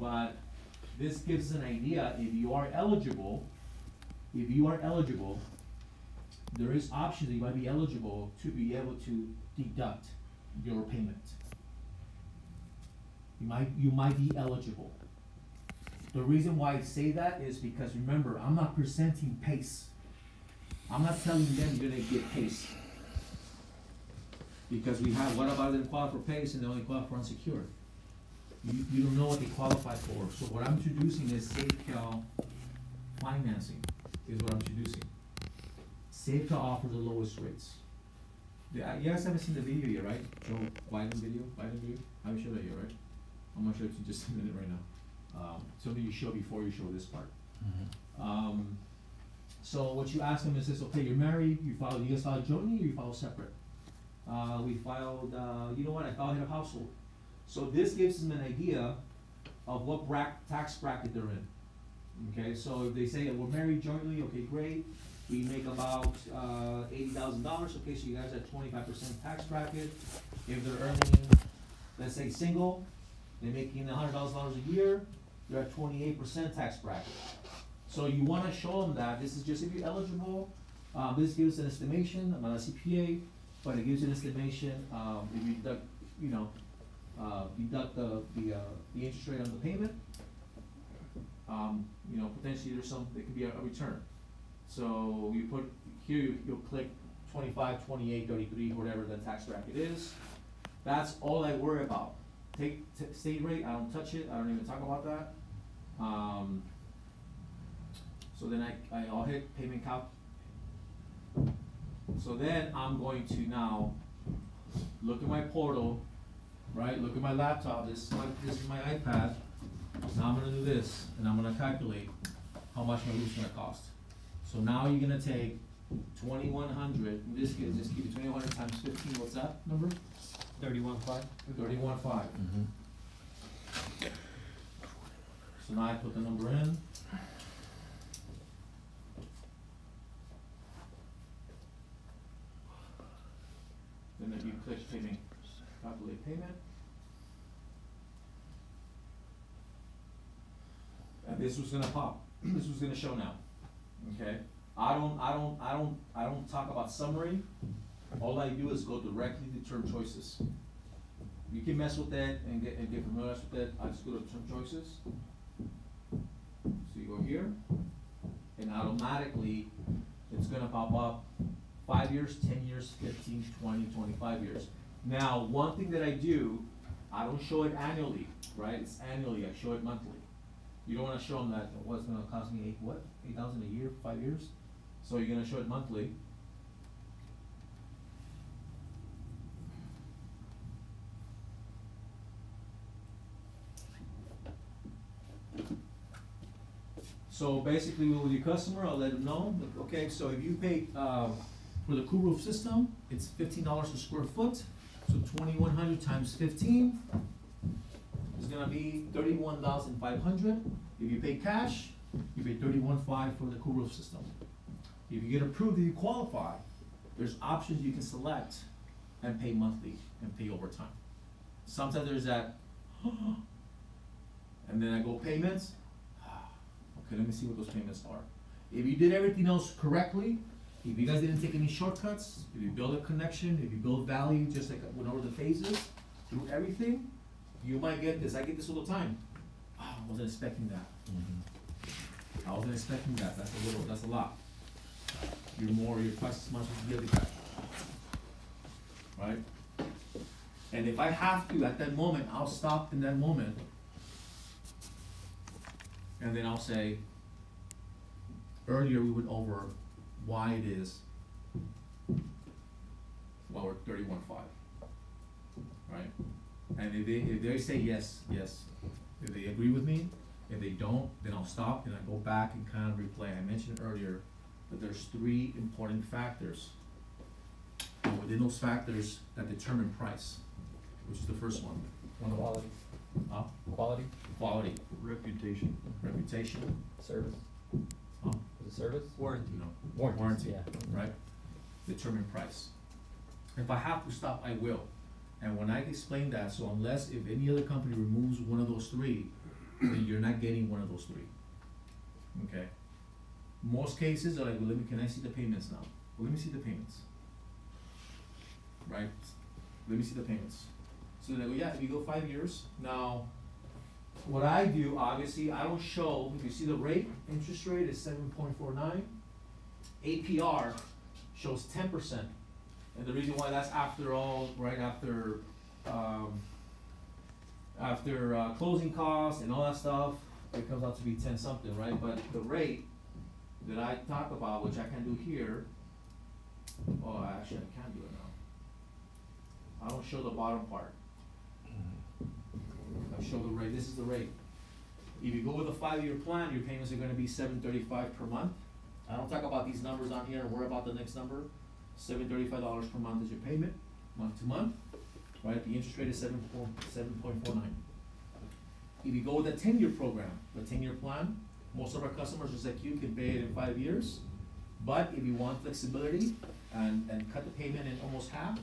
but this gives an idea, if you are eligible, there is options that you might be eligible to be able to deduct your payment. You might be eligible. The reason why I say that is because remember, I'm not presenting PACE. I'm not telling them you're gonna get PACE. Because we have, what about them qualify for PACE and they only qualify for unsecured? You don't know what they qualify for. So what I'm introducing is SafeCal financing, is what I'm introducing. SafeCal offers the lowest rates. You guys haven't seen the video yet, right? Joe Biden video? I haven't showed that yet, right? I'm gonna show it to you just a minute right now. Something you show before you show this part. Mm-hmm. So what you ask them is this, okay, you're married, you guys filed jointly or you filed separate? We filed, you know what, I filed head of household. So this gives them an idea of what tax bracket they're in. Okay, so if they say we're married jointly, okay, great. We make about $80,000, okay, so you guys are 25% tax bracket. If they're earning, let's say single, they're making $100,000 a year, you're at 28% tax bracket. So you wanna show them that this is just if you're eligible, this gives an estimation, I'm not a CPA, but it gives you an estimation, if you deduct, deduct the interest rate on the payment, potentially there could be a return. So you put, here you'll click 25, 28, 33, whatever the tax bracket is. That's all I worry about. Take state rate, I don't touch it, I don't even talk about that. So then I'll hit payment calc. So then I'm going to now look at my portal, right? Look at my laptop, this is my iPad. Now I'm gonna do this, and I'm gonna calculate how much my roof's gonna cost. So now you're gonna take 2,100, in this case, just keep it 2,100 times 15, what's that number? 31.5. 31.5. Mm-hmm. So now I put the number in. Then you click payment, calculate payment. And this was gonna pop. This was gonna show now. Okay? I don't talk about summary. All I do is go directly to term choices. You can mess with that and get familiar with that. I just go to term choices. So you go here, and automatically it's gonna pop up 5 years, 10 years, 15, 20, 25 years. Now, one thing that I do, I don't show it annually, right? It's annually, I show it monthly. You don't wanna show them that, what's gonna cost me $8,000 a year, 5 years? So you're gonna show it monthly. So basically with your customer, I'll let them know, okay, so if you pay, for the cool roof system, it's $15 per square foot, so 2,100 times 15 is gonna be 31,500. If you pay cash, you pay 31,500 for the cool roof system. If you get approved, if you qualify, there's options you can select and pay monthly and pay over time. Sometimes there's that, and then I go payments. Okay, let me see what those payments are. If you did everything else correctly, if you guys didn't take any shortcuts, if you build a connection, if you build value, just like went over the phases, through everything, you might get this. I get this all the time. Oh, I wasn't expecting that. I wasn't expecting that. That's a lot. You're twice as much as the other guy. Right? And if I have to, at that moment, I'll stop in that moment. And then I'll say, earlier we went over why it is, why we're 31.5, right? And if they say yes, if they agree with me, if they don't, then I'll stop and I go back and kind of replay. I mentioned earlier that there's 3 important factors. And within those factors that determine price, which is the first one. Quality. Quality. Quality. Reputation. Reputation. Service. Is it service? Warranty. No. Warranty. Yeah. Right? Determine price. If I have to stop, I will. And when I explain that, so if any other company removes one of those 3, then you're not getting one of those three. Okay? Most cases are like, well, can I see the payments now? Well, let me see the payments. Right? Let me see the payments. So they go, yeah, if you go 5 years, now, what I do, obviously, I don't show, if you see the rate, interest rate is 7.49, APR shows 10%. And the reason why that's after all, right after, closing costs and all that stuff, it comes out to be 10 something, right? But the rate that I talk about, which I can do here, oh, actually I can do it now. I don't show the bottom part. I show the rate, this is the rate. If you go with a 5-year plan, your payments are gonna be $735 per month. I don't talk about these numbers on here and worry about the next number. $735 per month is your payment, month to month, right? The interest rate is 7.49. If you go with a 10-year program, the 10-year plan, most of our customers, just like you, can pay it in 5 years. But if you want flexibility and cut the payment in almost half,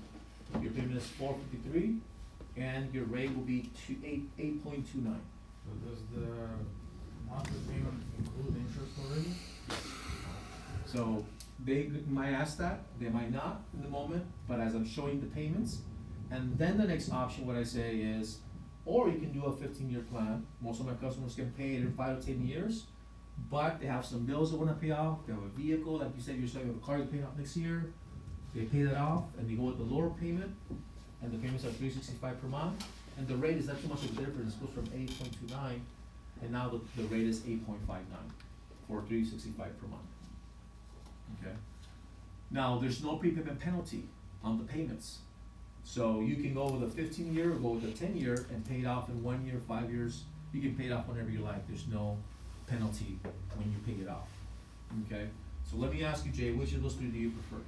your payment is $453, and your rate will be 8.29. So does the monthly payment include interest already? So they might ask that, they might not in the moment, but as I'm showing the payments, and then the next option, what I say is, or you can do a 15-year plan. Most of my customers can pay it in 5 to 10 years, but they have some bills they wanna pay off, they have a vehicle, like you said, you're selling a car you pay off next year, they pay that off, and they go with the lower payment, and the payments are $365 per month, and the rate is not too much of a difference, it goes from 8.29, and now the rate is 8.59 for $365 per month. Okay? Now, there's no prepayment penalty on the payments. So you can go with a 15-year or go with a 10-year and pay it off in 1 year, 5 years. You can pay it off whenever you like. There's no penalty when you pay it off. Okay? So let me ask you, Jay, which of those three do you prefer?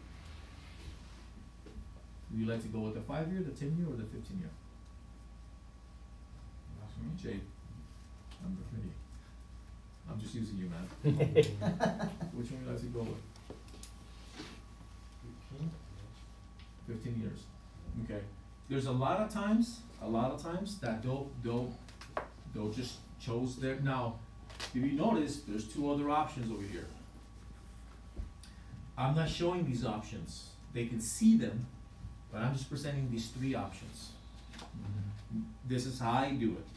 Would you like to go with the 5-year, the 10-year, or the 15-year? Ask me. Jay, number 3. I'm just using you, man. Which one would you like to go with? 15 years. Okay. There's a lot of times that they'll just chose their, now, if you notice, there's 2 other options over here. I'm not showing these options. They can see them, but I'm just presenting these 3 options. This is how I do it.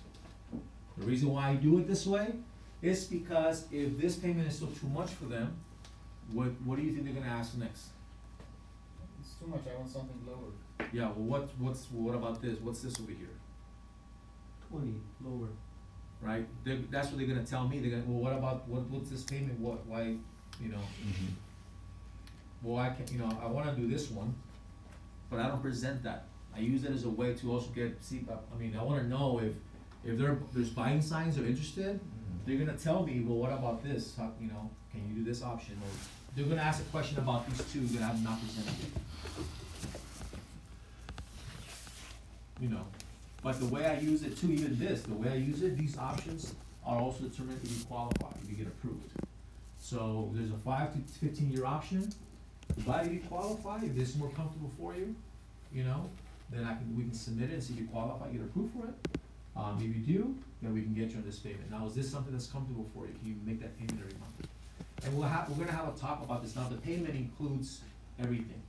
The reason why I do it this way is because if this payment is still too much for them, what do you think they're gonna ask next? It's too much, I want something lower. Yeah, well, what about this? What's this over here? 20, lower. Right? That's what they're gonna tell me. They're gonna, well, what about, what's this payment? Why, you know? Well, I can, you know, I wanna do this one, but I don't present that. I use it as a way to also I wanna know if there's buying signs they're interested, they're gonna tell me, well, what about this? How, you know, can you do this option? Or they're gonna ask a question about these 2 that I've not presented yet. You know, but the way I use it too, even this, the way I use it, these options are also determined if you qualify, if you get approved. So there's a 5 to 15-year option, but if you qualify, if this is more comfortable for you, you know, then we can submit it and see if you qualify, get approved for it. If you do, then we can get you on this payment. Now, is this something that's comfortable for you? Can you make that payment every month? And we're gonna have a talk about this. Now, the payment includes everything.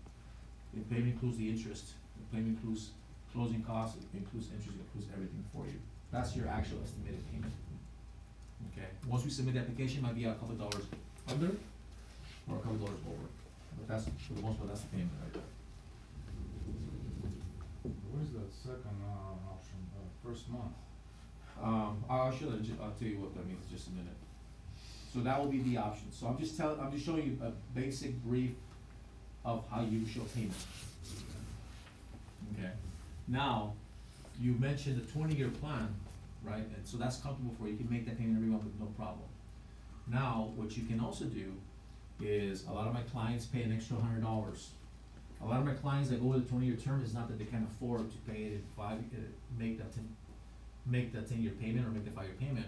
The payment includes the interest, the payment includes closing costs, it includes interest, it includes everything for you. That's your actual estimated payment. Okay, once we submit the application, it might be a couple dollars under or a couple dollars over, but that's, for the most part, that's the payment right there. Where's the second option, first month? I'll tell you what that means in just a minute. So that will be the option. So I'm just showing you a basic brief of how you show payment. Okay. Now, you mentioned a 20-year plan, right? And so that's comfortable for you. You can make that payment every month with no problem. Now, what you can also do is a lot of my clients pay an extra $100. A lot of my clients that go with a 20-year term, is not that they can't afford to pay it in make that 10-year payment or make the 5-year payment,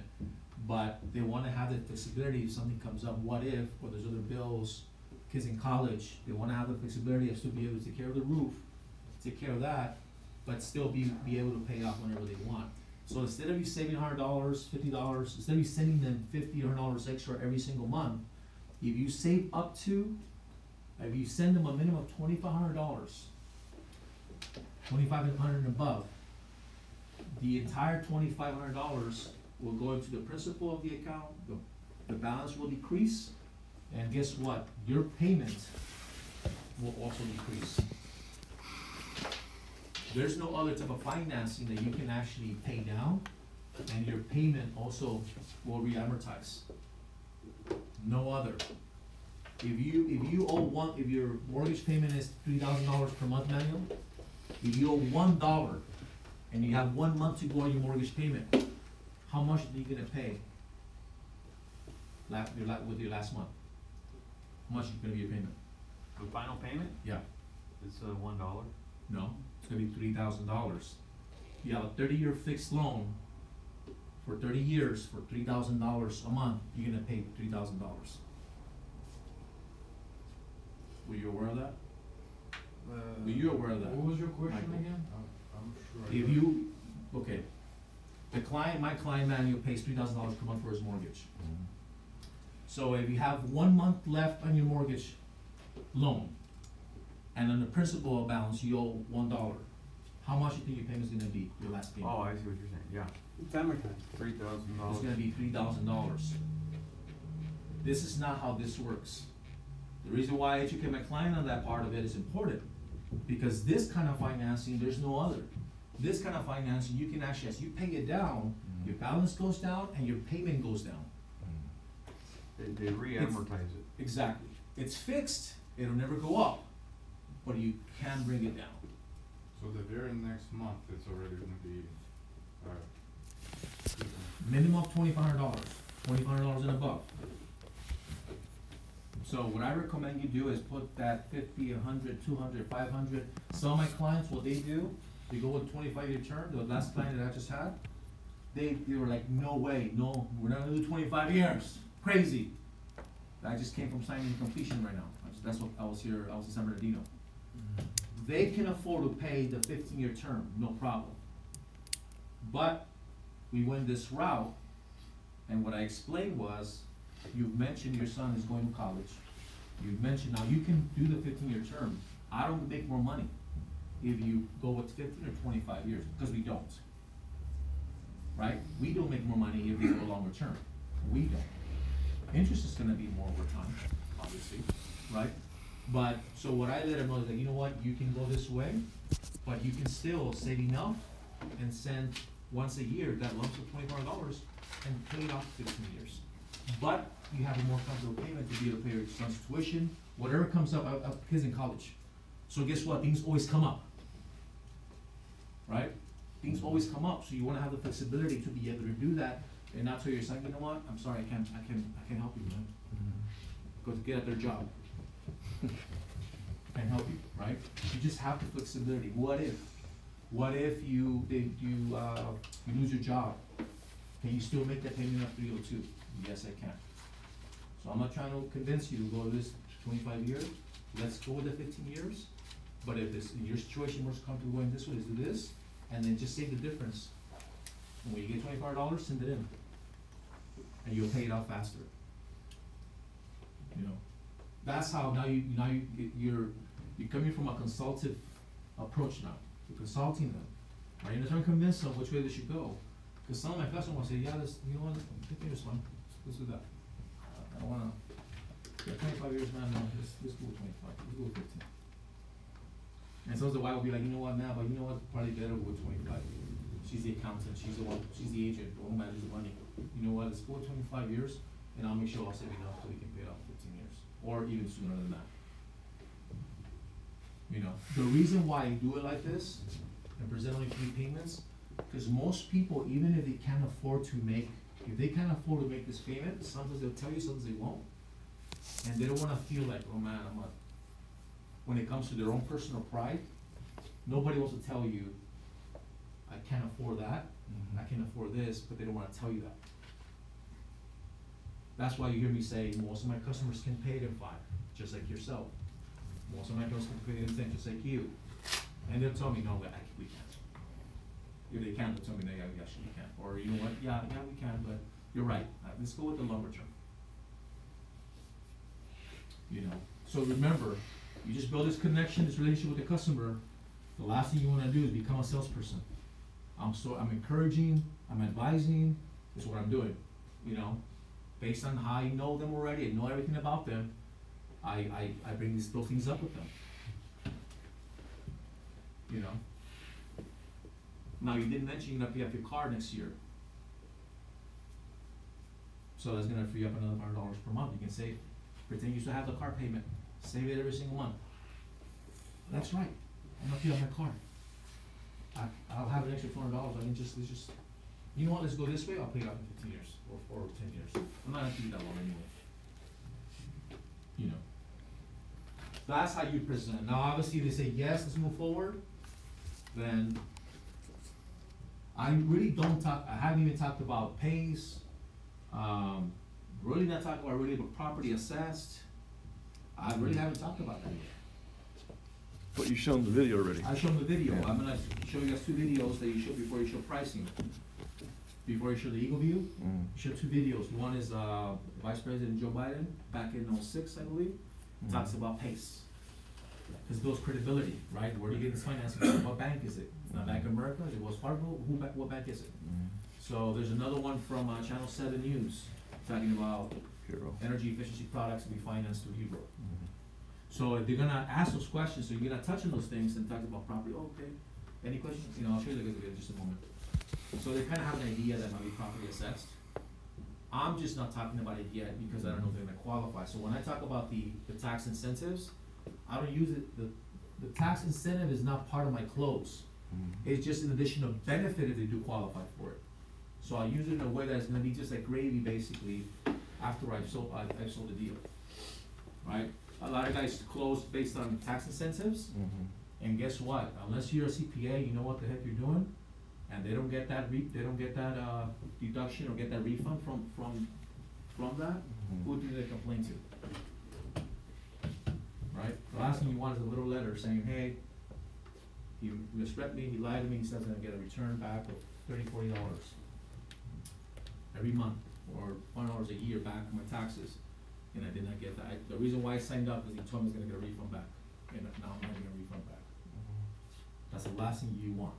but they wanna have the flexibility if something comes up, what if, or there's other bills, kids in college, they wanna have the flexibility of still be able to take care of the roof, take care of that, but still be able to pay off whenever they want. So instead of you saving $100, $50, instead of you sending them $50 or $100 extra every single month, if you save up to, if you send them a minimum of $2,500, $2,500 and above, the entire $2,500 will go into the principal of the account, the balance will decrease, and guess what? Your payment will also decrease. There's no other type of financing that you can actually pay down, and your payment also will re-amortize. No other. If you owe if your mortgage payment is $3,000 per month, Manuel, if you owe $1 and you have 1 month to go on your mortgage payment, how much are you gonna pay with your last month? How much is gonna be your payment? The final payment, Yeah. it's $1. No, it's gonna be $3,000. You have a 30-year fixed loan for 30 years for $3,000 a month, you're gonna pay $3,000. Were you aware of that? Were you aware of that? What was your question Michael? again? I'm sure. If you, okay, my client Manuel pays $3,000 per month for his mortgage. So if you have 1 month left on your mortgage loan, and on the principal balance, you owe $1, how much you think your payment's gonna be, your last payment? Oh, I see what you're saying, yeah, It's amortized. $3,000. It's gonna be $3,000. This is not how this works. The reason why I educate my client on that part of it is important, because this kind of financing, there's no other. This kind of financing, you can actually, as you pay it down, your balance goes down and your payment goes down. They re-amortize it. Exactly. It's fixed, it'll never go up, but you can bring it down. So the very next month, it's already gonna be, Minimum of $2,500, $2,500 and above. So what I recommend you do is put that 50, 100, 200, 500. Some of my clients, what they do, they go with 25-year term. The last client that I just had, they were like, no way, no, we're not gonna do 25 years, crazy. I just came from signing completion right now. That's what I was here, I was in San Bernardino. They can afford to pay the 15-year term, no problem. But we went this route, and what I explained was, you've mentioned your son is going to college. You've mentioned, now you can do the 15-year term. I don't make more money if you go with 15 or 25 years, because we don't. Right? We don't make more money if you go longer term. We don't. Interest is gonna be more over time, obviously, right? But, so what I let them know is that, you know what, you can go this way, but you can still save enough and send once a year that lump of $2,500 and pay it off 15 years. But you have a more comfortable payment to be able to pay your son's tuition, whatever comes up, kids in college. So guess what, things always come up, right? Things always come up, so you wanna have the flexibility to be able to do that, and not tell your son, you know what, I'm sorry, I can't help you, man. Go to get at their job. And help you, right? You just have the flexibility. What if you lose your job? Can you still make that payment of 302? Yes, I can. So I'm not trying to convince you to go to this 25 years. Let's go with the 15 years. But if this, in your situation, we're comfortable going this way, let's do this, and then just save the difference. And when you get $25, send it in. And you'll pay it out faster. You know, that's how you're coming from a consultative approach now. You're consulting them. Right? You're not trying to convince them which way they should go. Because some of my customers say, yeah, you know what, take this one. Let's do that. I don't wanna, yeah, 25 years, man, no, let's go with 25, let's go with 15. And so the wife will be like, you know what, now, but you know what, probably better with 25. She's the accountant, she's the one, she's the agent, the one who manages the money. You know what, let's go with 25 years, and I'll make sure I'll save enough so we can pay it off 15 years, or even sooner than that. You know, the reason why I do it like this, and present only 3 payments, because most people, even if they can't afford to make, if they can't afford to make this payment, sometimes they'll tell you, sometimes they won't. And they don't wanna feel like, oh man, when it comes to their own personal pride, nobody wants to tell you, I can't afford that, I can afford this, but they don't wanna tell you that. That's why you hear me say, most of my customers can pay it in 5, just like yourself. Most of my customers can pay it in 10, just like you. And they'll tell me, no, we can't. If they can, they'll tell me, yeah, actually we can, or you know what, yeah, we can, but you're right, let's go with the longer term. You know, so remember, you just build this connection, this relationship with the customer, the last thing you wanna do is become a salesperson. I'm encouraging, I'm advising, this is what I'm doing, you know, based on how I know them already, I know everything about them, I bring those things up with them. You know? Now, you didn't mention you're gonna pay off your car next year. So that's gonna free up another $100 per month, you can save, pretend you still have the car payment, save it every single month. That's right, I'm gonna pay off my car. I'll have an extra $400, I can it's just, you know what, let's go this way, I'll pay it off in 15 years, or 10 years. I'm not gonna do that long anyway. You know. That's how you present. Now, obviously, they say, yes, let's move forward, then I really don't talk, I haven't even talked about PACE, really not talking about really about property assessed. I really haven't talked about that yet. But you showed the video already. I showed the video, I'm gonna show you guys two videos that you show before you show pricing. Before you show the Eagle View, you show two videos, one is, Vice President Joe Biden, back in '06, I believe, talks about PACE. Cause it builds credibility, right, where do you get this financing from, what bank is it? It's not Bank of America, is it Wells Fargo, what bank is it? So there's another one from, Channel 7 News, talking about Hero. energy efficiency products to be financed through Hero. So if they're gonna ask those questions, so you're gonna touch on those things and talk about property, okay, any questions, you know, I'll show you in just a moment. So they kinda have an idea that might be property assessed. I'm just not talking about it yet because I don't know if they're gonna qualify, so when I talk about the tax incentives, I don't use it, the tax incentive is not part of my close. It's just an additional benefit if they do qualify for it. So I use it in a way that's gonna be just like gravy basically, after I've sold the deal, right? A lot of guys close based on tax incentives, and guess what? Unless you're a CPA, you know what the heck you're doing, and they don't get that deduction or get that refund from that, who do they complain to? Right? The last thing you want is a little letter saying, hey, he misread me, he lied to me, he says I'm gonna get a return back of $30, $40 every month, or $100 a year back on my taxes, and I did not get that. The reason why I signed up is he told me I was gonna get a refund back, and now I'm not getting a refund back. That's the last thing you want.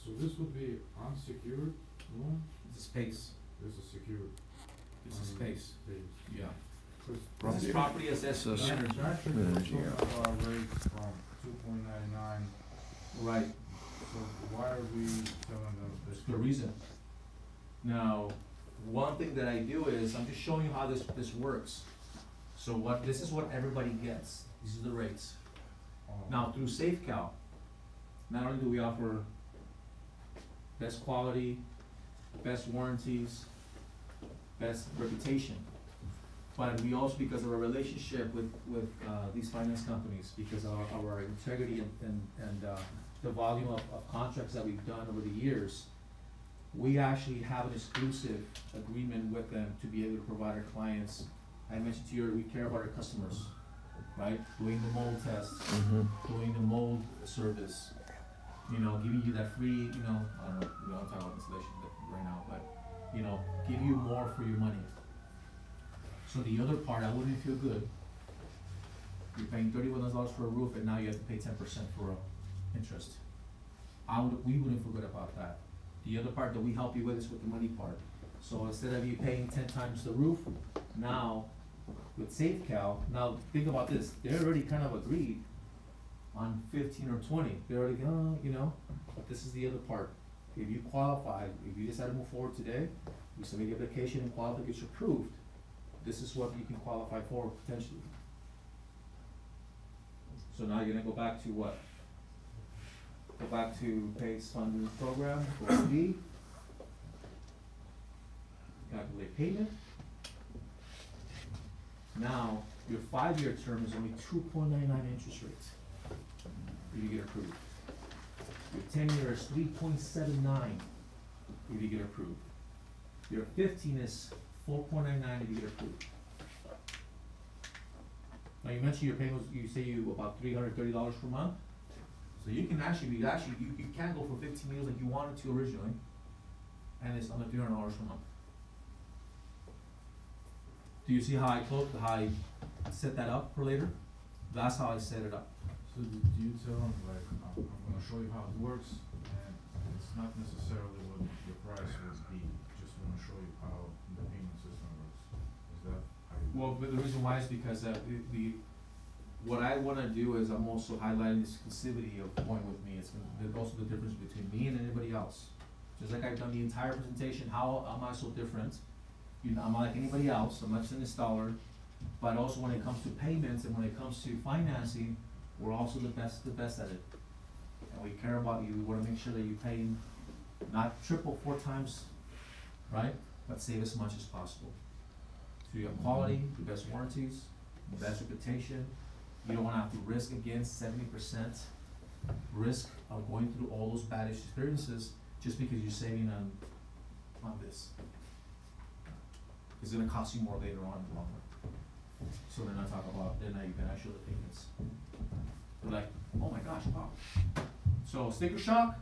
So this would be unsecured loan? It's a space, This is secured. it's a space, Space. yeah. Cause This is property assessed So- standards, right? Energy, we're yeah. talking about a rate from 2.99, Right, so why are we telling them this? that's the reason. Now, one thing that I do is, I'm just showing you how this works. So this is what everybody gets, these are the rates. Now, through SafeCal, not only do we offer best quality, best warranties, best reputation, but we also, because of our relationship with these finance companies, because of our integrity and the volume of contracts that we've done over the years, we actually have an exclusive agreement with them to be able to provide our clients. I mentioned to you, we care about our customers, right? Doing the mold test, doing the mold service, you know, giving you that free, you know, I don't know, we don't talk about installation right now, but, you know, give you more for your money. So the other part, I wouldn't feel good. You're paying $31 for a roof and now you have to pay 10% for interest. We wouldn't feel good about that. The other part that we help you with is with the money part. So instead of you paying 10 times the roof, now with SafeCal, now think about this, they already kind of agreed on 15 or 20. They're already, you know, but this is the other part. If you qualify, if you decide to move forward today, you submit your application and qualify, gets approved, this is what you can qualify for potentially. So now you're gonna go back to what? Go back to PACE funding program, go to D, calculate payment. Now, your 5-year term is only 2.99 interest rates, if you get approved. Your 10-year is 3.79, if you get approved. Your 15 is 4.99 if you get approved. Now, you mentioned your payment was, you say you about $330 per month? So you can actually, you can go for 15 meals like you wanted to originally, and it's under $300 per month. Do you see how I set that up for later? That's how I set it up. So do you tell them, like, I'm gonna show you how it works, and it's not necessarily what your price would be, just wanna show you how the payment system works? Is that how you? Well, but the reason why is because what I wanna do is I'm also highlighting the exclusivity of going with me. It's also the difference between me and anybody else. Just like I've done the entire presentation, how am I so different? You know, I'm not like anybody else, I'm not just an installer, but also when it comes to payments and when it comes to financing, we're also the best at it. And we care about you, we wanna make sure that you pay not triple, 4 times, right? But save as much as possible. So you have quality, the best warranties, the best reputation. You don't wanna have to risk against 70% risk of going through all those bad experiences just because you're saving on this. It's gonna cost you more later on in the long run. So then I talk about, then you can actually the payments. They're like, oh my gosh, wow. So sticker shock,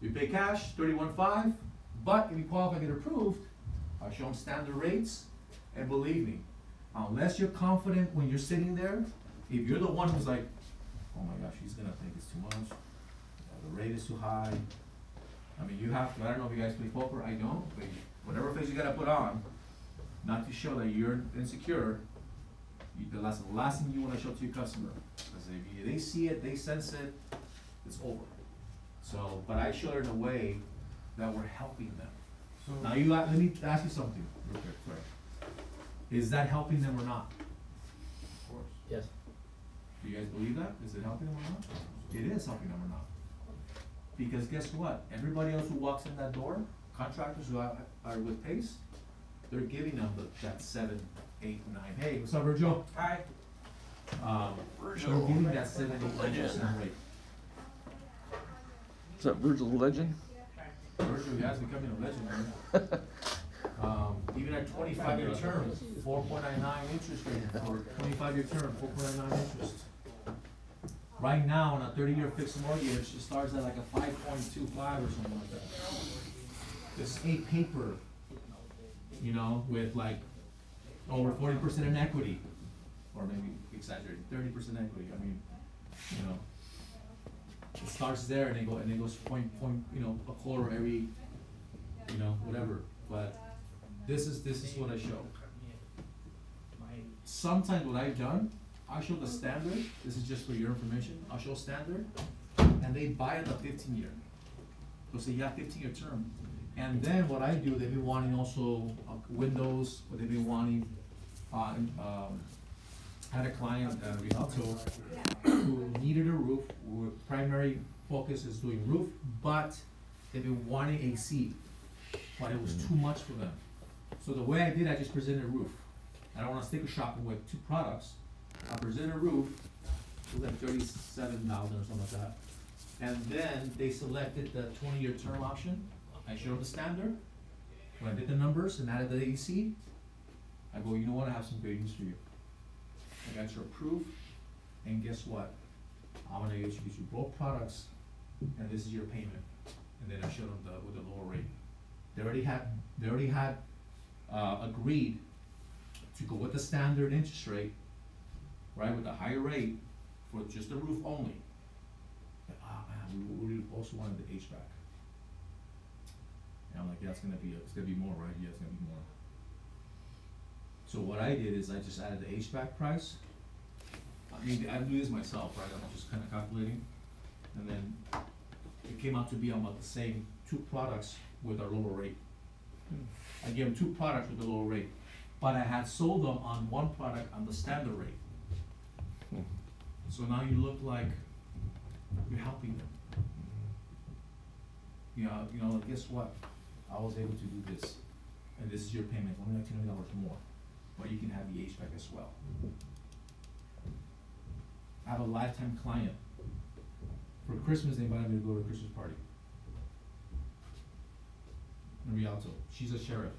you pay cash, 31.5, but if you qualify, get approved, I show them standard rates, and believe me, unless you're confident when you're sitting there, if you're the one who's like, oh my gosh, he's gonna think it's too much, the rate is too high. I mean, you have to, I don't know if you guys play poker, I don't, but whatever face you gotta put on, not to show that you're insecure, the last thing you wanna show to your customer. Because if they see it, they sense it, it's over. So, but I show it in a way that we're helping them. So, Now let me ask you something real quick, sorry. Is that helping them or not? of course. Yes. Do you guys believe that? Is it helping them or not? It is helping them or not. Because guess what? Everybody else who walks in that door, contractors who are with Pace, they're giving them that 7, 8, 9. Hey, what's up, Virgil? Hi. They're giving that 7, 8, 9% rate. Is that Virgil Legend? Virgil, yeah, is becoming a legend, man. Even at 25-year term, 4.99 interest rate for 25-year term, 4.99 interest. Right now, on a 30-year fixed mortgage, it starts at like a 5.25 or something like that. This is a paper, you know, with like over 40% in equity, or maybe exaggerating, 30% equity. I mean, you know, it starts there and it goes point, you know, a quarter every, you know, whatever. But this is what I show. Sometimes what I've done, I show the standard. This is just for your information. I'll show standard, and they buy it at 15-year. They'll say, yeah, 15-year term. And then what I do, they've been wanting also windows, or they've been wanting, had a client, Rialto, who needed a roof, who primary focus is doing roof, but they've been wanting AC, but it was too much for them. So the way I did, I just presented a roof. I don't wanna sticker shock them with 2 products. I presented a roof, it was like $37,000 or something like that. And then they selected the 20-year term option. I showed the standard. When I did the numbers and added the AC, I go, you know what, I have some great news for you. I got your approved, and guess what? I'm gonna get you both products, and this is your payment. And then I showed them with the lower rate. They already had agreed to go with the standard interest rate, right, with the higher rate for just the roof only. But, man, we also wanted the HVAC. And I'm like, yeah, it's gonna be more, right? Yeah, it's gonna be more. So what I did is I just added the HVAC price. I mean, I do this myself, right? I'm just kinda calculating. And then it came out to be about the same 2 products with a lower rate. I gave them 2 products with a lower rate, but I had sold them on 1 product on the standard rate. So now you look like you're helping them. You know, like, guess what? I was able to do this, and this is your payment, only $19 more, but you can have the HVAC as well. I have a lifetime client. For Christmas, they invited me to go to a Christmas party in Rialto. She's a sheriff.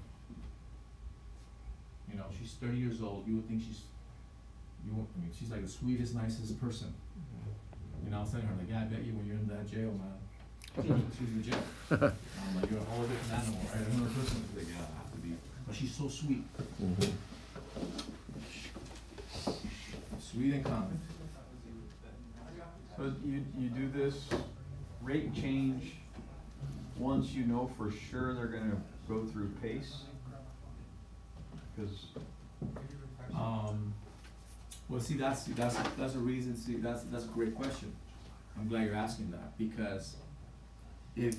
You know, she's 30 years old. You would think she's like the sweetest, nicest person. You know, I was telling her, like, yeah, I bet you when you're in that jail, man. She's in jail. I'm like, you're a whole different animal, right? Another person is like, yeah, I have to be. But she's so sweet. Mhm. Sweet and kind. So you do this rate change once you know for sure they're gonna go through PACE? Cause, Well, see, that's a reason, see, that's a great question. I'm glad you're asking that, because if,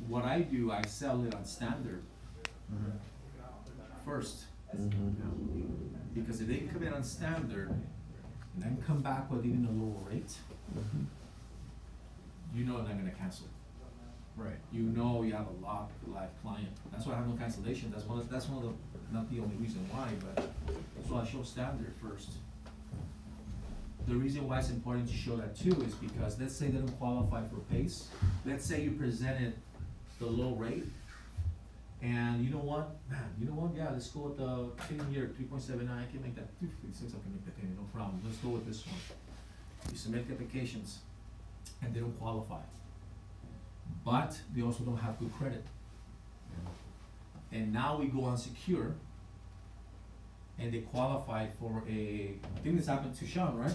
what I do, I sell it on standard first. Mhm. Because if they come in on standard, and then come back with even a lower rate, Mhm. you know they're gonna cancel. Right. You know you have a live client. That's why I have no cancellation. That's one of the, not the only reason why, but that's why I show standard first. The reason why it's important to show that too is because let's say they don't qualify for PACE. Let's say you presented the low rate, and you know what, man, yeah, let's go with the 10-year 3.79, I can make that 256, I can make that 10, no problem, let's go with this one. You submit the applications, and they don't qualify. But they also don't have good credit. And now we go on secure, and they qualify for I think this happened to Sean, right?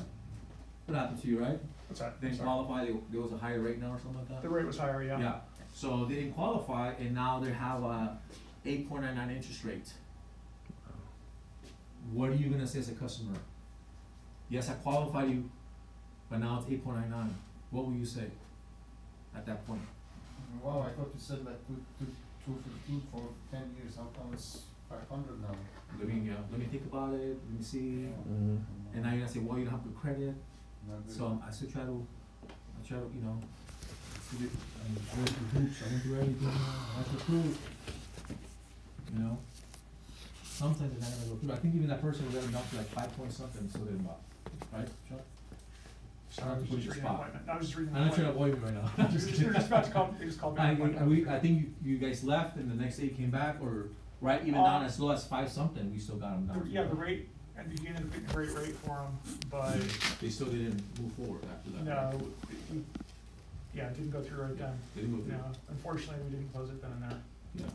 What happened to you, right? What's that? They didn't Sorry. qualify, there was a higher rate now or something like that? The rate was higher, yeah. Yeah, so they didn't qualify, and now they have a 8.99 interest rate. What are you gonna say as a customer? Yes, I qualify you, but now it's 8.99, what will you say at that point? Wow, I thought you said like 215 for 10 years, how come it's 500 now? Let me think about it, let me see, Mhm. and now you're gonna say, well, you don't have good credit, Not good. so I still try to, you know, I went through hoops, I went through everything, I had to prove, you know? Sometimes it's not gonna go through, I think even that person was down to like 5 point something, so they didn't buy, right, Chuck? Sorry, Not I to was put just you reading an spot. appointment. I was just reading an I'm not trying to appointment. avoid you right now. You're just about to call, they just called me an appointment. I think you guys left and the next day you came back, or, right, even down as low as 5 something, we still got them down. Yeah, the rate, at the beginning, picked a great rate for them, but They still didn't move forward after that. no, yeah, it didn't go through right then. They didn't go through. No, unfortunately, we didn't close it then and there. Yeah.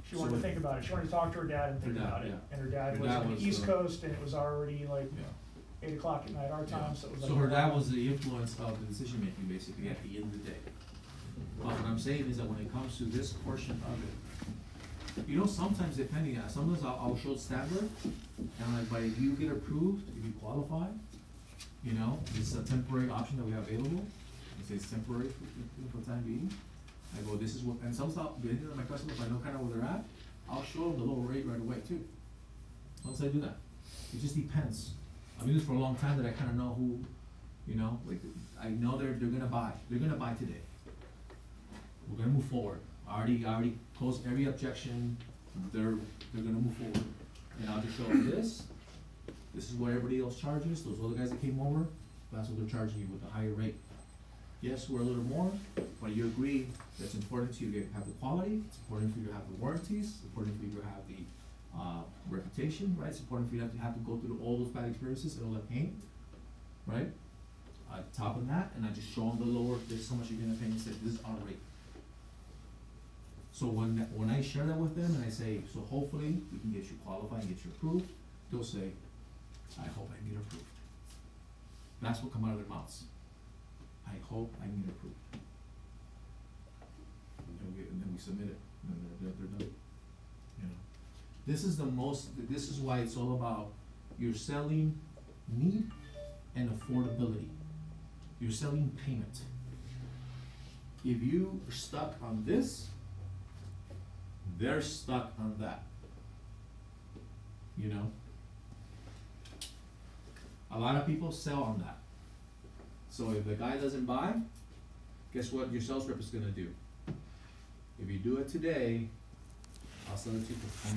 She wanted to think about it. She wanted to talk to her dad and think Her dad, about it. yeah. And her dad Her was dad on was, the East uh, Coast and it was already like Yeah. 8 o'clock at night our time, so it was like. So her dad was the influence of the decision making basically at the end of the day. But what I'm saying is that when it comes to this portion of it, you know, sometimes depending, sometimes I'll show standard, and like, but if you get approved, if you qualify, you know, it's a temporary option that we have available. I say it's temporary for time being. I go, this is what, and sometimes, depending on my customers, if I know kind of where they're at, I'll show them the lower rate right away too. Once I do that, it just depends. I've been doing this for a long time that I kind of know who, you know, like, I know they're gonna buy today. We're gonna move forward. I already closed every objection, they're gonna move forward. And I'll just show them this is what everybody else charges, those other guys that came over, that's what they're charging you with the higher rate. Yes, we're a little more, but you agree that it's important to you to have the quality, it's important for you to have the warranties, it's important for you to have the reputation, right? It's important for you to have to go through all those bad experiences and all that pain, right? Top of that, and I just show them the lower, this is how much you're gonna pay, and say, this is our rate. So when I share that with them and I say, so hopefully we can get you qualified and get you approved, they'll say, I hope I get approved. That's what come out of their mouths. I hope I get approved. And then we submit it, and then they're done, you know? This is why it's all about, you're selling need and affordability. You're selling payment. If you are stuck on this, they're stuck on that. You know? A lot of people sell on that. So if the guy doesn't buy, guess what your sales rep is gonna do? If you do it today, I'll sell it to you for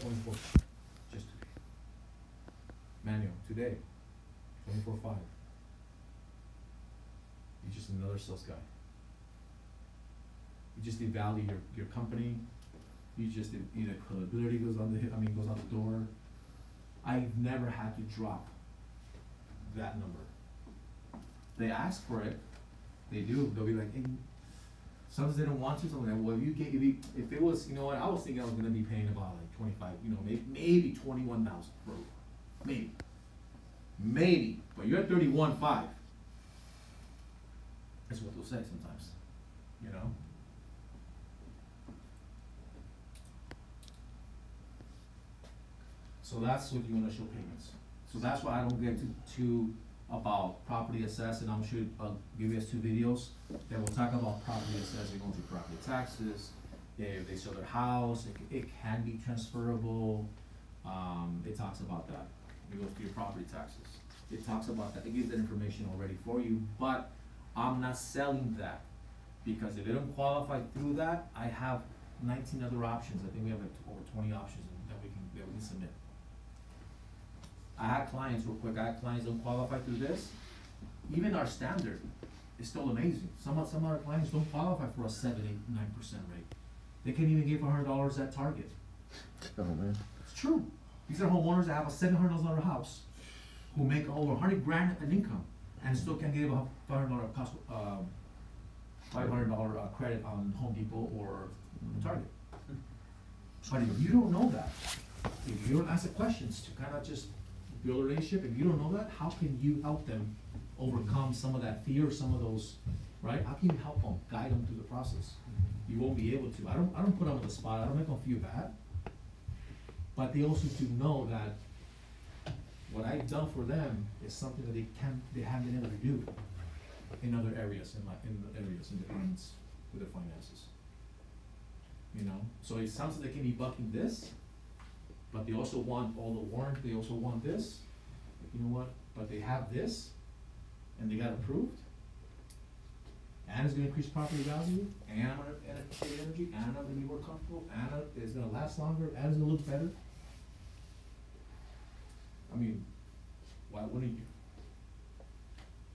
24, just today. Manual, today, 24.5. You're just another sales guy. You just devalue your company. You just, either credibility goes on goes out the door. I've never had to drop that number. they ask for it, they do, they'll be like, hey, sometimes they don't want to, something like, well, if it was, you know what, I was thinking I was gonna be paying about like 25, you know, maybe 21,000 for, maybe, but you're at 31.5. That's what they'll say sometimes, you know? So that's with your initial payments. So that's why I don't get too about property assessed, and I'm sure I'll give you guys 2 videos that will talk about property assessed, going through property taxes. If they sell their house, it can be transferable. It talks about that. It goes through your property taxes. It talks about that. It gives that information already for you, but I'm not selling that, because if they don't qualify through that, I have 19 other options. I think we have like over 20 options that we can submit. I had clients, real quick, don't qualify through this. Even our standard is still amazing. Some of our clients don't qualify for a 7, 8, 9% rate. They can't even give $100 at Target. Oh, man. It's true. These are homeowners that have a $700 house, who make over 100 grand in income, and still can't give a $500 cost, $500 credit on Home Depot or Target. But if you don't know that, if you don't ask the questions to kind of just build a relationship, if you don't know that, how can you help them overcome some of that fear, some of those, right? How can you help them, guide them through the process? You won't be able to. I don't put them on the spot. I don't make them feel bad. But they also do know that what I've done for them is something that they haven't been able to do in other areas, in departments with their finances. You know, so it sounds like they can be bucking this, but they also want all the warrant, they also want this. You know what? But they have this, and they got approved, and it's gonna increase property value, and I'm gonna save energy, and I'm gonna be more comfortable, and it's gonna last longer, and it's gonna look better. I mean, why wouldn't you?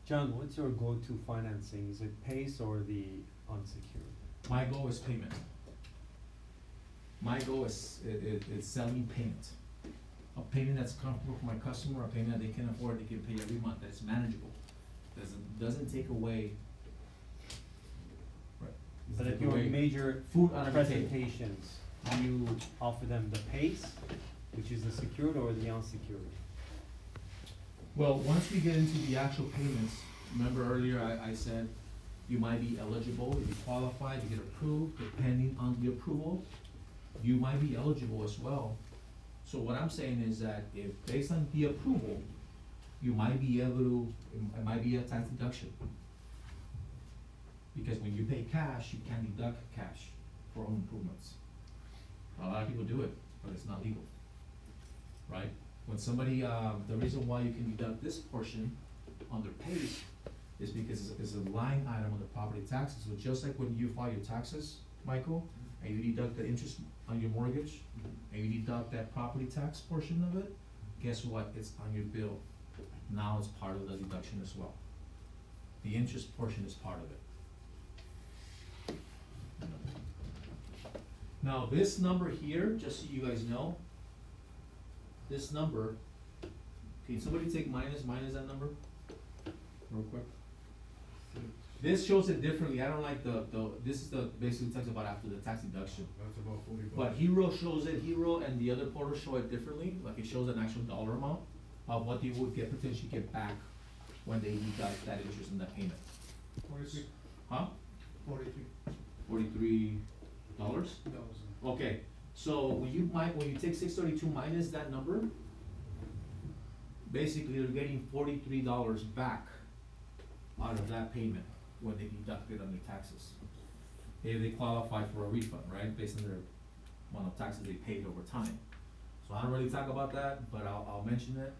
John, what's your go-to financing? Is it PACE or the unsecured? My goal is payment. My goal is selling payment. A payment that's comfortable for my customer, a payment that they can afford, they can pay every month, that's manageable. Doesn't take away. Right. But Doesn't if take your away major food on every table. presentations, do you offer them the PACE, which is the secured, or the unsecured? Well, once we get into the actual payments, remember earlier I said you might be eligible, if you qualify, to get approved, depending on the approval, you might be eligible as well. So what I'm saying is that if, based on the approval, you might be able to, it might be a tax deduction. Because when you pay cash, you can deduct cash for home improvements. A lot of people do it, but it's not legal, right? When somebody, the reason why you can deduct this portion under PACE is because it's a line item on the property taxes. So just like when you file your taxes, Michael, and you deduct the interest on your mortgage, and you deduct that property tax portion of it, guess what? It's on your bill. Now it's part of the deduction as well. The interest portion is part of it. Now, this number here, just so you guys know, this number, can somebody take minus that number? Real quick. This shows it differently. I don't like this is basically talks about after the tax deduction. That's about $40. But Hero shows it, Hero and the other portals show it differently, like it shows an actual dollar amount of what they would potentially get back when they deduct that interest in that payment. 43. Huh? 43. $43? Okay, so when you take 632 minus that number, basically they're getting $43 back out of that payment when they deduct it on their taxes. If they qualify for a refund, right, based on their amount of taxes they paid over time. So I don't really talk about that, but I'll mention it.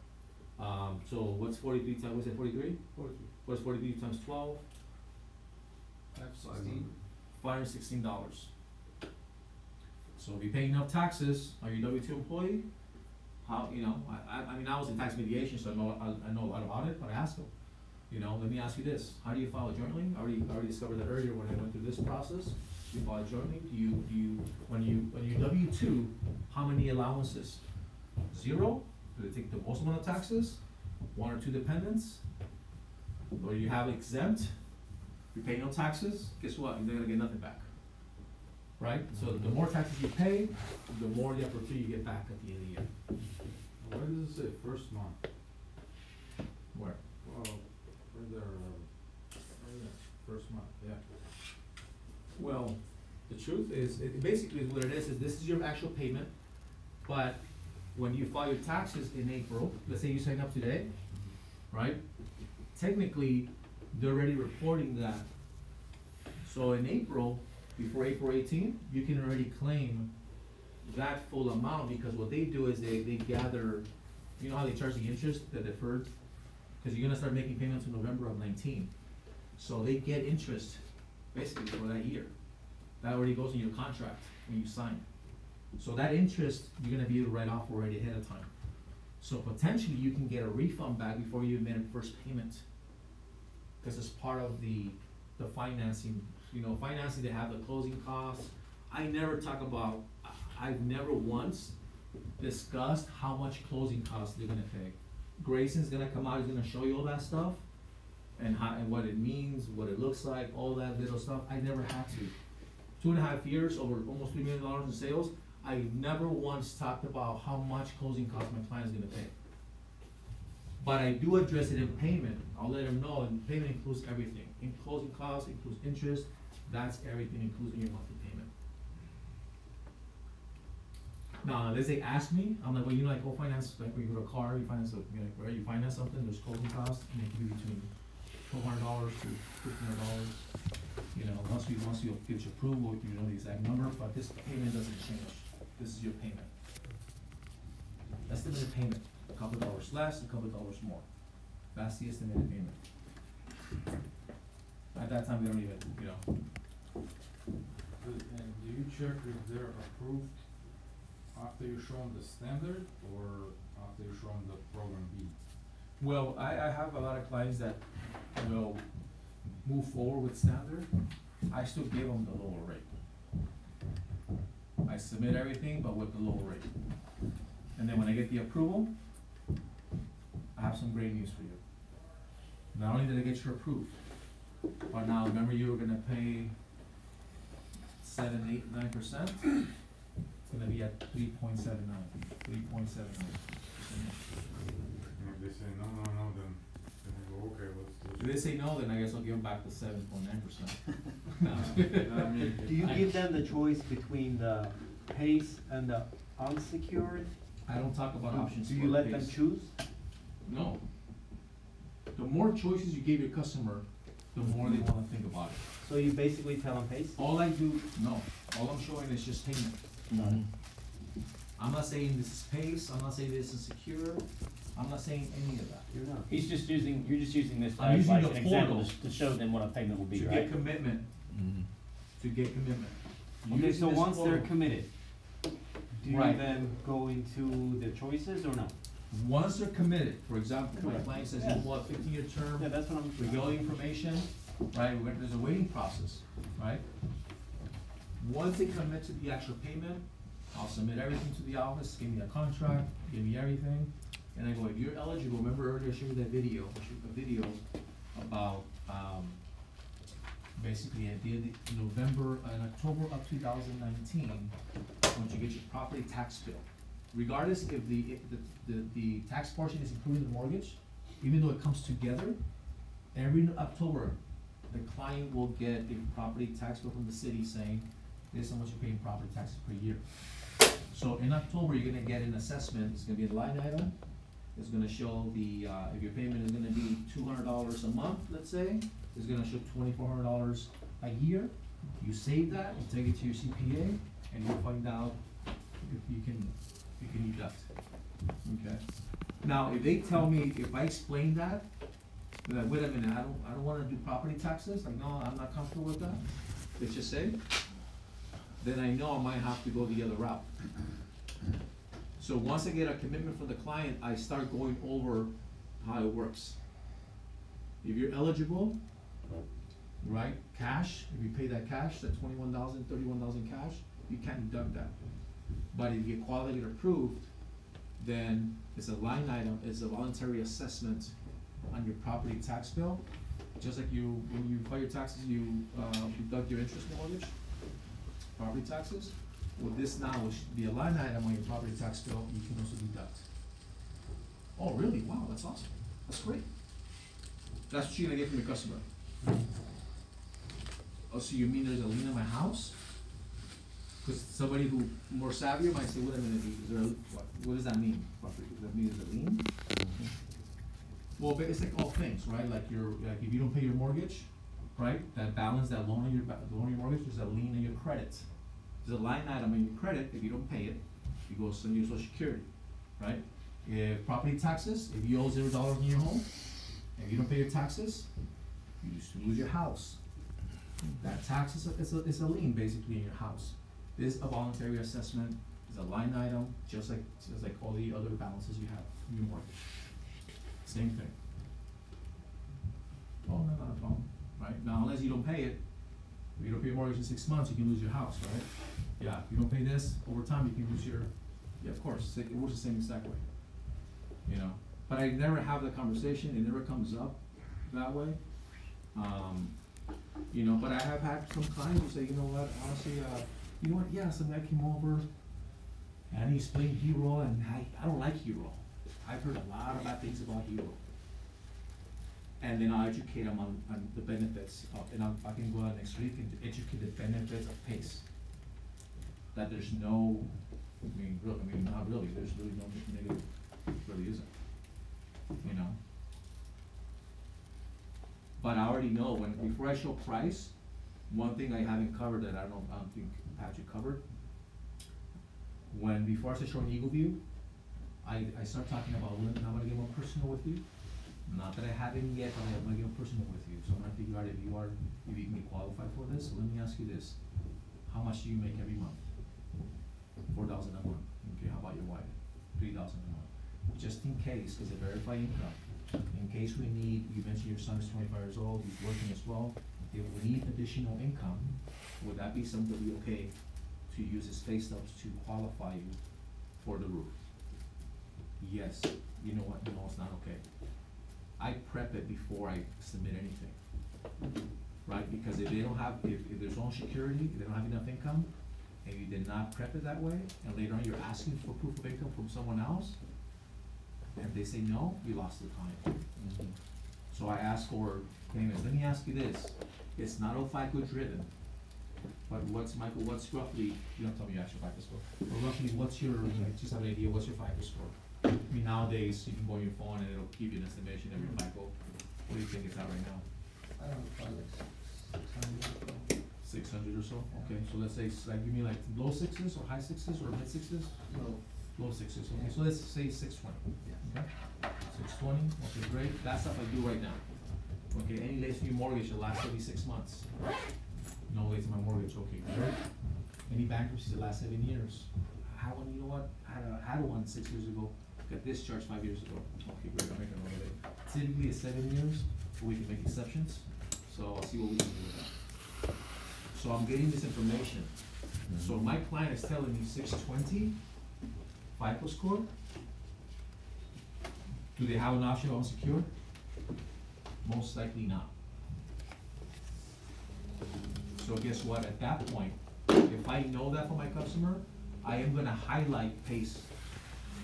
So what's 43 times, what's it, 43? 43. What's 43 times 12? 516. $516. So if you pay enough taxes on your W-2 employee, how, you know, I mean, I was in tax mediation, so I know a lot about it, but I asked them, you know, let me ask you this, how do you file jointly? I already discovered that earlier when I went through this process. You file jointly, when you W-2, how many allowances? 0? Do they take the most amount of taxes? 1 or 2 dependents? or you have exempt, you pay no taxes, guess what, you're gonna get nothing back. Right, so the more taxes you pay, the more the opportunity you get back at the end of the year. Why does it say first month? Where? Well, first month, yeah. Well, the truth is, it basically what it is this is your actual payment, but when you file your taxes in April, let's say you sign up today, right? Technically, they're already reporting that. So in April, before April 18th, you can already claim that full amount, because what they do is they gather, you know how they charge the interest, the deferred? Cause you're gonna start making payments in November of 19. So they get interest basically for that year. That already goes in your contract when you sign. So that interest, you're gonna be able to write off already ahead of time. So potentially you can get a refund back before you made a first payment. Cause it's part of the financing, you know, financing, they have the closing costs. I've never once discussed how much closing costs they're gonna pay. Grayson's gonna come out, he's gonna show you all that stuff, and what it means, what it looks like, all that little stuff. I never had to. 2.5 years, over almost $3 million in sales, I never once talked about how much closing costs my client is gonna pay. But I do address it in payment. I'll let them know, and payment includes everything. In closing costs, includes interest, that's everything included in your monthly payment. Now, unless they ask me, I'm like, well, you know, like, go finance, like, when you go to a car, you finance, where you finance something, there's closing costs, and it can be between $1,200 to $1,500. You know, once you get your approval, you know the exact number, but this payment doesn't change. This is your payment. Estimated payment, a couple dollars less, a couple dollars more. That's the estimated payment. At that time, we don't even, you know. And do you check if they're approved after you show them the standard or after you show them the program B? Well, I have a lot of clients that will move forward with standard. I still give them the lower rate. I submit everything, but with the lower rate. And then when I get the approval, I have some great news for you. Not only did I get you approved, but now remember you were gonna pay 7, 8, 9%? It's gonna be at 3.79. 3.79. If they say no, then we go, okay, let's If they say no, then I guess I'll give them back the 7.9%. Do you give them the choice between the PACE and the unsecured? I don't talk about options. Do for you let them PACE. choose? No. The more choices you give your customer, the more they wanna think about it. So you basically tell them PACE? All I do, no, all I'm showing is just payment. I'm not saying this is PACE, I'm not saying this is secure, I'm not saying any of that. You're not. You're just using this I'm as using like the an example portal to show them what a payment will be, To right? get commitment, to get commitment. Okay, Using so this once they're portal- committed, do you Right. then go into the choices or no? Once they're committed, for example, my Correct. client says, Yeah. you want 15-year term, Yeah, that's what I'm. we get all the information, right, there's a waiting process, right? Once they commit to the actual payment, I'll submit everything to the office, give me a contract, give me everything, and I go, if you're eligible, remember earlier I showed you that video, about, basically I did in November and October of 2019, once you get your property tax bill. Regardless if the tax portion is included in the mortgage, even though it comes together, every October, the client will get a property tax bill from the city saying, this is how much you're paying property taxes per year. So in October, you're gonna get an assessment, it's gonna be a line item, it's gonna show the, if your payment is gonna be $200 a month, let's say, it's gonna show $2,400 a year. You save that, you take it to your CPA, and you'll find out if you can deduct, okay? Now, if they tell me, if I explain that, they're like, wait a minute, I don't wanna do property taxes, like, no, I'm not comfortable with that, let's just say, then I know I might have to go the other route. So once I get a commitment from the client, I start going over how it works. If you're eligible, right, cash, if you pay that cash, that 21,000, 31,000 cash, you can't deduct that. But if you get quality approved, then it's a line item, it's a voluntary assessment on your property tax bill, just like you, when you file your taxes, you, deduct your interest mortgage, property taxes. With this now, which should be a line item on your property tax bill, you can also deduct. Oh, really? Wow, that's awesome. That's great. That's what you're gonna get from your customer. Oh, so you mean there's a lien on my house? Cause somebody who more savvy might say, wait a minute, is there what does that mean? Does that mean there's a lien? Well, but it's like all things, right? Like if you don't pay your mortgage, right? That balance, that loan on your, loan on your mortgage, there's a lien on your credit. There's a line item on your credit, if you don't pay it, you go send your social security, right? If property taxes, if you owe $0 in your home, and you don't pay your taxes, you just lose your house. That tax is a lien basically in your house. This a voluntary assessment, is a line item, just like all the other balances you have in your mortgage. Same thing. Oh, no, not a problem, right? Now, unless you don't pay it, if you don't pay your mortgage in 6 months, you can lose your house, right? Yeah, if you don't pay this, over time, you can lose your, yeah, of course, it works the same exact way. You know, but I never have the conversation, it never comes up that way. You know, but I have had some clients who say, you know what, honestly, you know what, yeah, some guy came over and he explained Hero, and I don't like Hero. I've heard a lot of bad things about Hero. And then I'll educate them on the benefits of, and I can go out next week and educate the benefits of PACE. That there's no, not really, there's really no negative, really isn't, you know? But I already know before I show price, one thing I haven't covered that I don't think Patrick covered, before I start showing Eagle View, I start talking about, I'm gonna get more personal with you. Not that I haven't yet, but I'm gonna get more personal with you. So I'm gonna figure out if you may qualify for this. So let me ask you this. How much do you make every month? $4,000 a month. Okay, how about your wife? $3,000 a month. Just in case, because they verify income. In case we need, you mentioned your son is 25 years old, he's working as well. If we need additional income, would that be something that be okay to use his pay stubs to qualify you for the roof? Yes. You know what? No, it's not okay. I prep it before I submit anything, right? Because if they don't have, if there's no security, if they don't have enough income, and you did not prep it that way, and later on you're asking for proof of income from someone else, and they say no, you lost the client. So I ask for payments. Let me ask you this, it's not all FICO driven, but Michael, what's roughly, you don't tell me your actual FICO score, but roughly what's your, just have an idea, what's your FICO score? I mean, nowadays, you can go on your phone and it'll give you an estimation of your FICO. What do you think it's at right now? I don't know, probably 600. 600 or so? Okay, so let's say, give me like low sixes or high sixes or mid sixes? No. Low sixes, okay, so let's say 620. Okay? 620, okay, great, that's stuff I do right now. Okay, any late fee mortgage will last 36 months. No late to my mortgage, okay, great. Any bankruptcies the last 7 years. I had one, you know what, I had one 6 years ago, got discharged 5 years ago. Okay, great, I'll make a note of it. Typically it's 7 years, but we can make exceptions, so I'll see what we can do with that. So I'm getting this information. So my client is telling me 620 FICO score. Do they have an option of unsecured? Most likely not. So guess what, at that point, if I know that for my customer, I am gonna highlight PACE.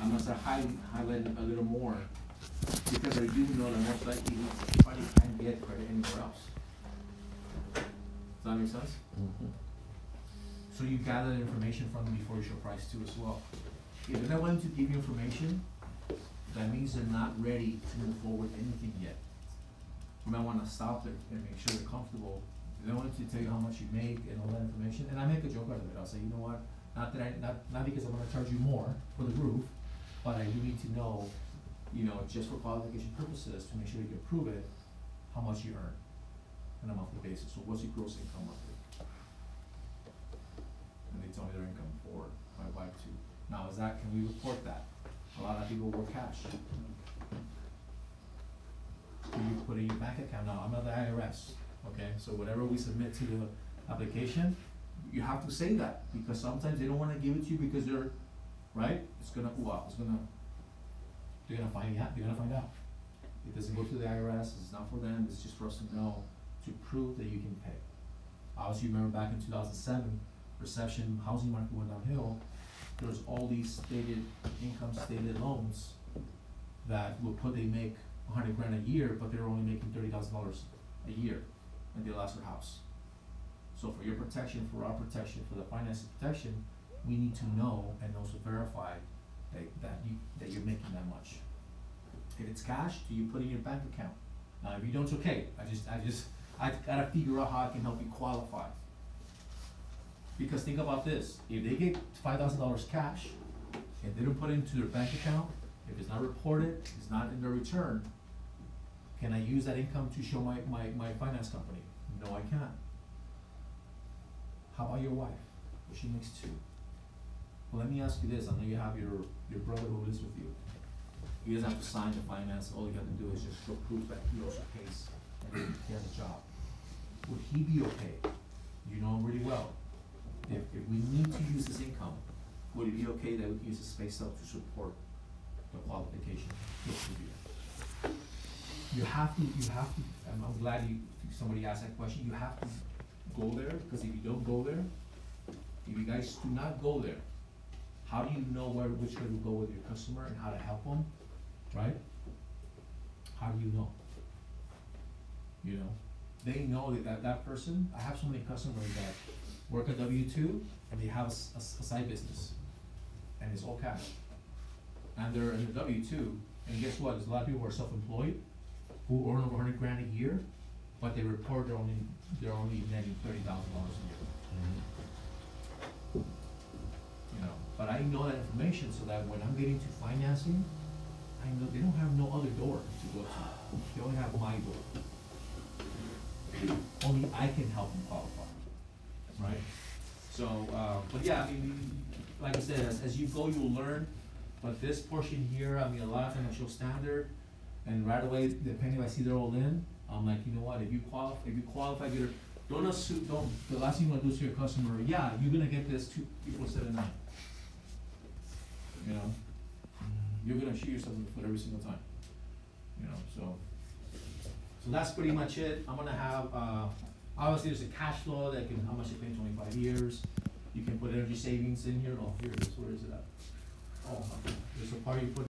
I'm gonna start highlighting a little more, because I do know that most likely he probably can't get credit anywhere else. Does that make sense? So you gather the information from them before you show price too as well. If they're not willing to give you information, that means they're not ready to move forward with anything yet. You might wanna stop it and make sure they're comfortable. If they want to tell you how much you make and all that information, and I make a joke out of it, I'll say, you know what, not because I'm gonna charge you more for the roof, but I do need to know, you know, just for qualification purposes, to make sure you can prove it, how much you earn on a monthly basis. So what's your gross income monthly? And they tell me their income for my wife too. Now, can we report that? A lot of people work cash. Do you put in your bank account? Now, I'm not the IRS, okay? So whatever we submit to the application, you have to say that, because sometimes they don't wanna give it to you because they're, right? They're gonna find out. It doesn't go to the IRS, it's not for them, it's just for us to know, to prove that you can pay. Obviously, you remember back in 2007, recession, housing market went downhill, there was all these income stated loans that they make $100,000 a year, but they're only making $30,000 a year, and they lost their house. So for your protection, for our protection, for the finance protection, we need to know and also verify that you're making that much. If it's cash, do you put it in your bank account? Now, if you don't, it's okay. I gotta figure out how I can help you qualify. Because think about this, if they get $5,000 cash, and they don't put it into their bank account, if it's not reported, it's not in their return, can I use that income to show my finance company? No, I can't. How about your wife? Well, she makes 2. Well, let me ask you this, I know you have your brother who lives with you. He doesn't have to sign the finance, all you have to do is just show proof that he also pays and he has a job. Would he be okay? You know him really well. If we need to use his income, would it be okay that we can use the space up to support the qualification? Yes, we do. You have to, I'm glad somebody asked that question, you have to go there, because if you don't go there, if you guys do not go there, how do you know which way to go with your customer and how to help them, right? How do you know? You know, they know that person, I have so many customers that work a W-2 and they have a side business, and it's all cash. And they're in the W-2, and guess what, there's a lot of people who are self-employed, who earn over $100,000 a year, but they report they're only netting $30,000 a year. You know, but I know that information so that when I'm getting to financing, I know they don't have no other door to go to. They only have my door. Only I can help them qualify, right? So, but yeah, I mean, like I said, as you go, you'll learn. But this portion here, I mean, a lot of times I show standard, and right away, depending if I see they're all in, I'm like, you know what? If you qualify, don't assume. The last thing you want to do to your customer, yeah, you're gonna get this 2479. You know, you're gonna shoot yourself in the foot every single time. You know, so that's pretty much it. I'm gonna have obviously there's a cash flow that can how much you pay in 25 years. You can put energy savings in here. Oh, here it is. Where is it at? Oh, there's a part you put